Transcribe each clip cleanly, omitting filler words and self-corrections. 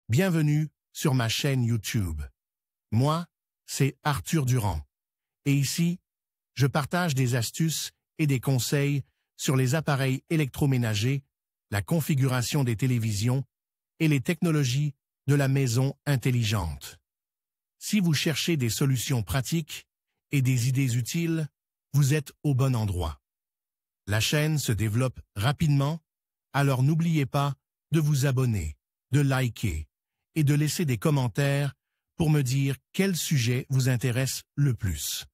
Bienvenue sur ma chaîne YouTube. Moi, c'est Arthur Durand. Et ici, je partage des astuces et des conseils sur les appareils électroménagers, la configuration des télévisions et les technologies de la maison intelligente. Si vous cherchez des solutions pratiques et des idées utiles, vous êtes au bon endroit. La chaîne se développe rapidement, alors n'oubliez pas de vous abonner, de liker et de laisser des commentaires pour me dire quel sujet vous intéresse le plus.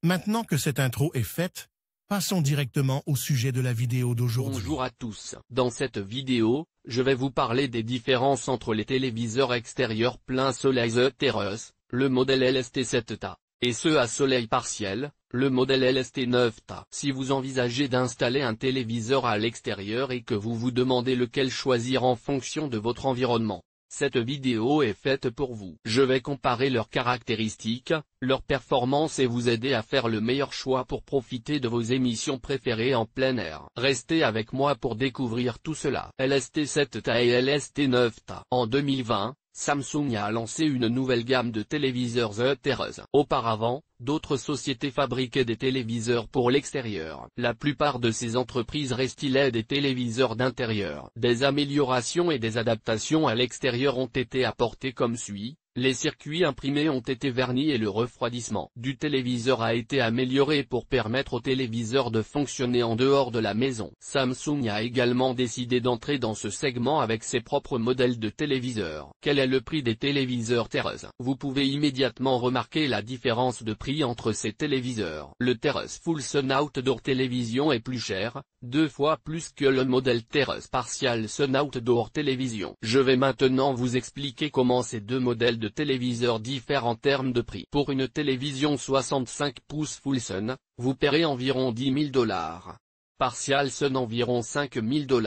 Maintenant que cette intro est faite, passons directement au sujet de la vidéo d'aujourd'hui. Bonjour à tous. Dans cette vidéo, je vais vous parler des différences entre les téléviseurs extérieurs plein soleil The Terrace, le modèle LST7TA, et ceux à soleil partiel, le modèle LST9TA. Si vous envisagez d'installer un téléviseur à l'extérieur et que vous vous demandez lequel choisir en fonction de votre environnement, cette vidéo est faite pour vous. Je vais comparer leurs caractéristiques, leurs performances et vous aider à faire le meilleur choix pour profiter de vos émissions préférées en plein air. Restez avec moi pour découvrir tout cela. LST7TA et LST9TA. En 2020, Samsung a lancé une nouvelle gamme de téléviseurs The Terrace. Auparavant, d'autres sociétés fabriquaient des téléviseurs pour l'extérieur. La plupart de ces entreprises restilaient des téléviseurs d'intérieur. Des améliorations et des adaptations à l'extérieur ont été apportées comme suit. Les circuits imprimés ont été vernis et le refroidissement du téléviseur a été amélioré pour permettre au téléviseur de fonctionner en dehors de la maison. Samsung a également décidé d'entrer dans ce segment avec ses propres modèles de téléviseurs. Quel est le prix des téléviseurs Terrace? Vous pouvez immédiatement remarquer la différence de prix entre ces téléviseurs. Le Terrace Full Sun Outdoor Télévision est plus cher, 2 fois plus que le modèle Terrace Partial Sun Outdoor Télévision. Je vais maintenant vous expliquer comment ces deux modèles de téléviseurs diffèrent en termes de prix. Pour une télévision 65 pouces Full Sun, vous paierez environ $10 000. Partial Sun environ $5 000.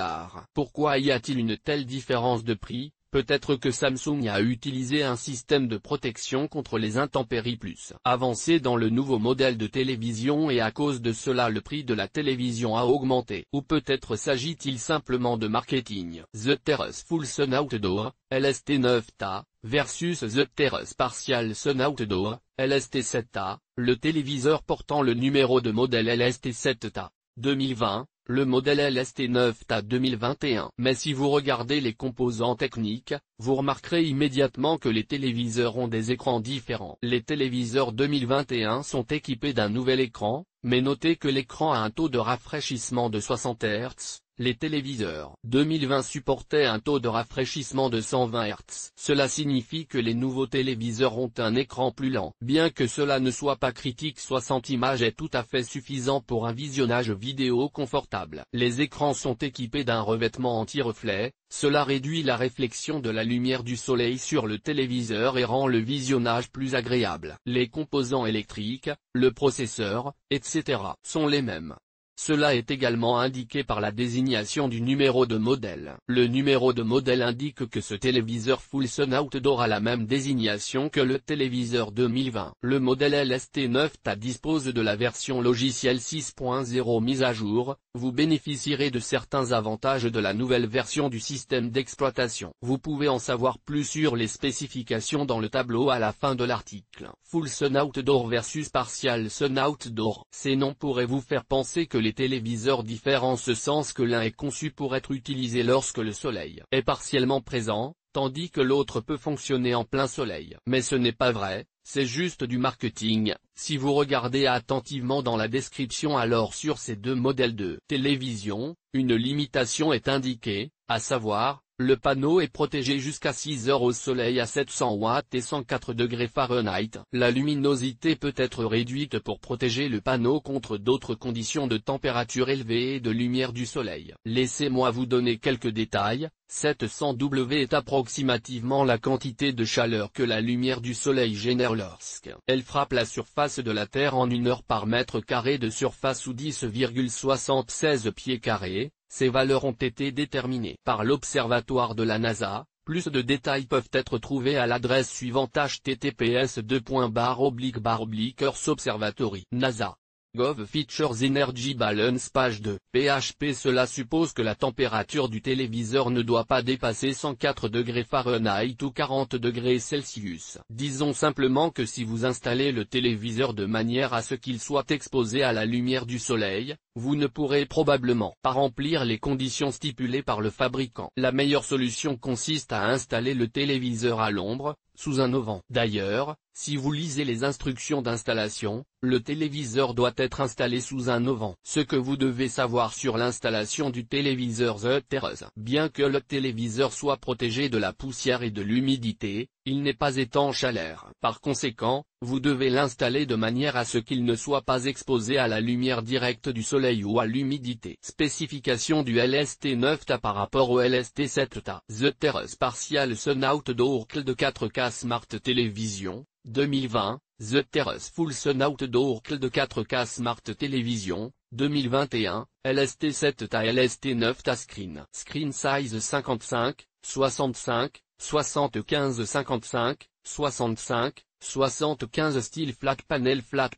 Pourquoi y a-t-il une telle différence de prix? Peut-être que Samsung a utilisé un système de protection contre les intempéries plus avancé dans le nouveau modèle de télévision et à cause de cela le prix de la télévision a augmenté. Ou peut-être s'agit-il simplement de marketing. The Terrace Full Sun Outdoor, LST9TA, versus The Terrace Partial Sun Outdoor, LST7TA, le téléviseur portant le numéro de modèle LST7TA, 2020. Le modèle LST9TA 2021. Mais si vous regardez les composants techniques, vous remarquerez immédiatement que les téléviseurs ont des écrans différents. Les téléviseurs 2021 sont équipés d'un nouvel écran, mais notez que l'écran a un taux de rafraîchissement de 60 Hz. Les téléviseurs 2020 supportaient un taux de rafraîchissement de 120 Hz. Cela signifie que les nouveaux téléviseurs ont un écran plus lent. Bien que cela ne soit pas critique, 60 images est tout à fait suffisant pour un visionnage vidéo confortable. Les écrans sont équipés d'un revêtement anti-reflet, cela réduit la réflexion de la lumière du soleil sur le téléviseur et rend le visionnage plus agréable. Les composants électriques, le processeur, etc. sont les mêmes. Cela est également indiqué par la désignation du numéro de modèle. Le numéro de modèle indique que ce téléviseur Full Sun Outdoor a la même désignation que le téléviseur 2020. Le modèle LST9TA dispose de la version logicielle 6.0 mise à jour. Vous bénéficierez de certains avantages de la nouvelle version du système d'exploitation. Vous pouvez en savoir plus sur les spécifications dans le tableau à la fin de l'article. Full Sun Outdoor versus Partial Sun Outdoor. Ces noms pourraient vous faire penser que les téléviseurs diffèrent en ce sens que l'un est conçu pour être utilisé lorsque le soleil est partiellement présent, tandis que l'autre peut fonctionner en plein soleil. Mais ce n'est pas vrai, c'est juste du marketing. Si vous regardez attentivement dans la description alors sur ces deux modèles de télévision, une limitation est indiquée, à savoir, le panneau est protégé jusqu'à 6 heures au soleil à 700 watts et 104 degrés Fahrenheit. La luminosité peut être réduite pour protéger le panneau contre d'autres conditions de température élevée et de lumière du soleil. Laissez-moi vous donner quelques détails. 700 W est approximativement la quantité de chaleur que la lumière du soleil génère lorsqu'elle frappe la surface de la Terre en 1 heure par mètre carré de surface ou 10,76 pieds carrés. Ces valeurs ont été déterminées par l'observatoire de la NASA. Plus de détails peuvent être trouvés à l'adresse suivante https://earthobservatory NASA. Gov Features Energy Balance page 2. PHP. Cela suppose que la température du téléviseur ne doit pas dépasser 104 degrés Fahrenheit ou 40 degrés Celsius. Disons simplement que si vous installez le téléviseur de manière à ce qu'il soit exposé à la lumière du soleil, vous ne pourrez probablement pas remplir les conditions stipulées par le fabricant. La meilleure solution consiste à installer le téléviseur à l'ombre, sous un auvent. D'ailleurs, si vous lisez les instructions d'installation, le téléviseur doit être installé sous un auvent. Ce que vous devez savoir sur l'installation du téléviseur The Terrace. Bien que le téléviseur soit protégé de la poussière et de l'humidité, il n'est pas étanche à l'air. Par conséquent, vous devez l'installer de manière à ce qu'il ne soit pas exposé à la lumière directe du soleil ou à l'humidité. Spécification du LST9TA par rapport au LST7TA. The Terrace Partial Sun Outdoor de 4K Smart Television, 2020, The Terrace Full Sun Outdoor de 4K Smart Television, 2021, LST7TA LST9TA Screen. Screen Size 55, 65, 75 55, 65, 75 Style Flat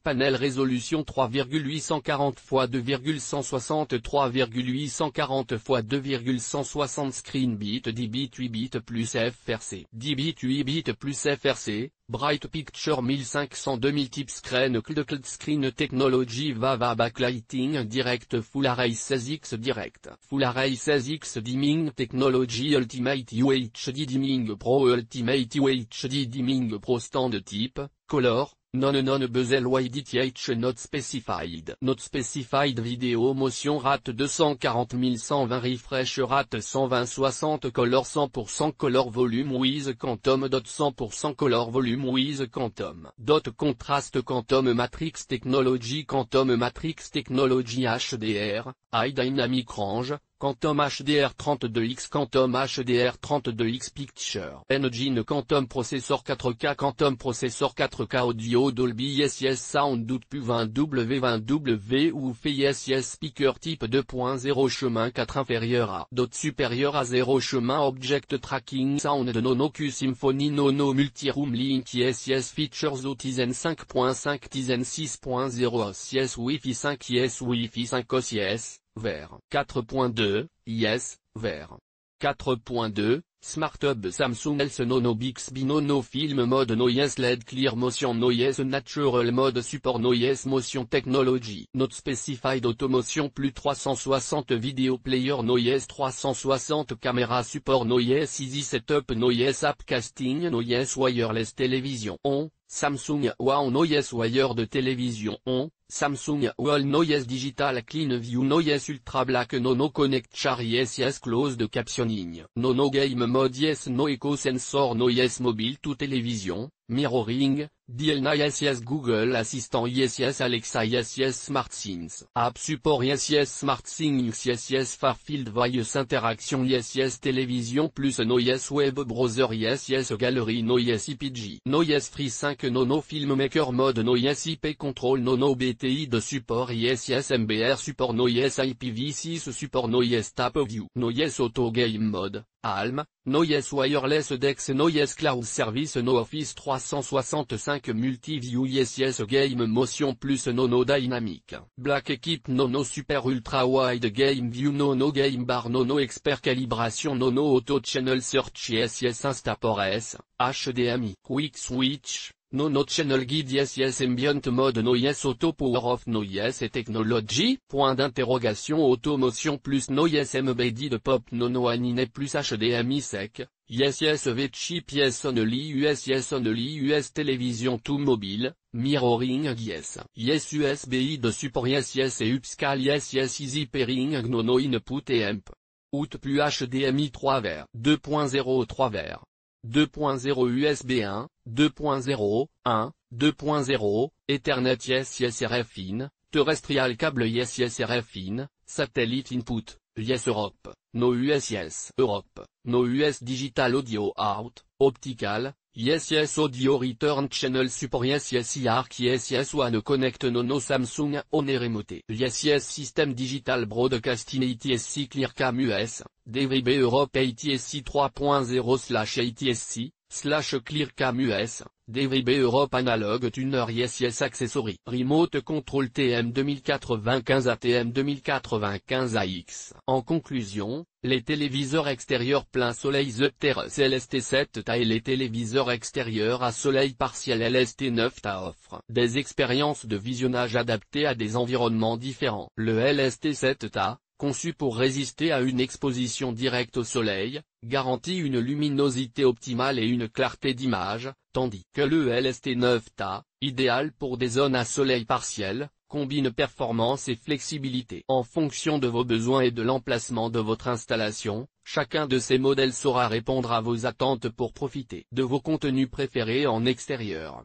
Panel résolution 3,840 x 2,160 3,840 x 2,160 Screen bit 10 bits 8 bits plus FRC 10 bits 8 bits plus FRC, Bright Picture 1500 2000 type Screen Cloud Screen Technology VAVA Backlighting Direct Full Array 16x Direct Full Array 16x Dimming Technology Ultimate UHD Dimming Pro Ultimate UHD Dimming Pro Stand Type, Color, Non Bezel YDTH Not Specified. Not Specified Video Motion Rate 240 120 Refresh Rate 120 60 Color 100% Color Volume with Quantum. 100% Color Volume with Quantum. Contrast Quantum Matrix Technology HDR, High Dynamic Range, Quantum HDR 32X Quantum HDR 32X Picture Engine Quantum Processor 4K Quantum Processor 4K Audio Dolby SIS Sound Output 20W ou FISS Speaker Type 2.0 Chemin 4 inférieur à supérieur à 0 Chemin Object Tracking Sound Nono Q Symphony Nono Multiroom Link ISS Features Tizen 5.5 Tizen 6.0 OSIS Wi-Fi 5 IS Wi-Fi 5 OSIS Vert. 4.2, Yes, Vert. 4.2, Smart Hub Samsung Else Nono Bixby Nono Film Mode Noise LED Clear Motion Noise Natural Mode Support Noise Motion Technology Not Specified Automotion plus 360 Video Player Noise 360 Camera Support Noise Easy Setup Noise App Casting Noise Wireless Télévision On, Samsung Wow Noise Wired Télévision On, Samsung Wall Noise Digital Clean View Noise Ultra Black Nono Connect Char Yes Closed Captioning Nono Game Mode Yes No Echo Sensor Noise Mobile to Télévision, Mirroring, Dielna Yes Google Assistant Yes Alexa Yes SmartThings App Support Yes SmartThings Yes Farfield Voice Interaction Yes Télévision plus Noise Web Browser Yes Gallery Noise IPG Noise Free 5 Nono Filmmaker Mode Noise IP Control Nono BTI de support Yes MBR Support Noise IPv6 Support Noise Tap View Noise Auto Game Mode, ALM, Noise Wireless Dex Noise Cloud Service No Office 365 Multiview Yes Game Motion plus Nono Dynamic Black Equip Nono Super Ultra Wide Game View Nono Game Bar Nono Expert Calibration Nono Auto Channel Search Yes Instaport S, HDMI Quick Switch, Nono Channel Guide Yes Ambient Mode Noise Auto Power Off Noise et Technology, point d'interrogation Automotion plus Noise Embedded Pop Nono Anine plus HDMI Sec, Yes V-Chip Yes Only US Télévision to Mobile, Mirroring Yes USB de support Yes et Upscale Yes Easy Pairing Nono Input et Amp. Out plus HDMI 3 vers 2.0 3 vers 2.0 USB 1, 2.0, 1, 2.0, Ethernet Yes RF-IN, Terrestrial Cable Yes RF-IN, Satellite Input, Yes Europe, No US Yes Europe, No US Digital Audio Out, Optical, Yes Audio Return Channel Support Yes IARC Yes One Connect Nono Samsung On Remote Yes System Digital Broadcasting ATSC Clearcam US, DVB Europe ATSC 3.0/ATSC, /ClearCam US, DVB Europe Analog Tuner Yes Accessory Remote Control TM 2095 ATM 2095 AX. En conclusion, les téléviseurs extérieurs plein soleil The Terrace LST7TA et les téléviseurs extérieurs à soleil partiel LST9TA offrent des expériences de visionnage adaptées à des environnements différents. Le LST7TA, conçu pour résister à une exposition directe au soleil, garantit une luminosité optimale et une clarté d'image, tandis que le LST9TA, idéal pour des zones à soleil partiel, combine performance et flexibilité. En fonction de vos besoins et de l'emplacement de votre installation, chacun de ces modèles saura répondre à vos attentes pour profiter de vos contenus préférés en extérieur.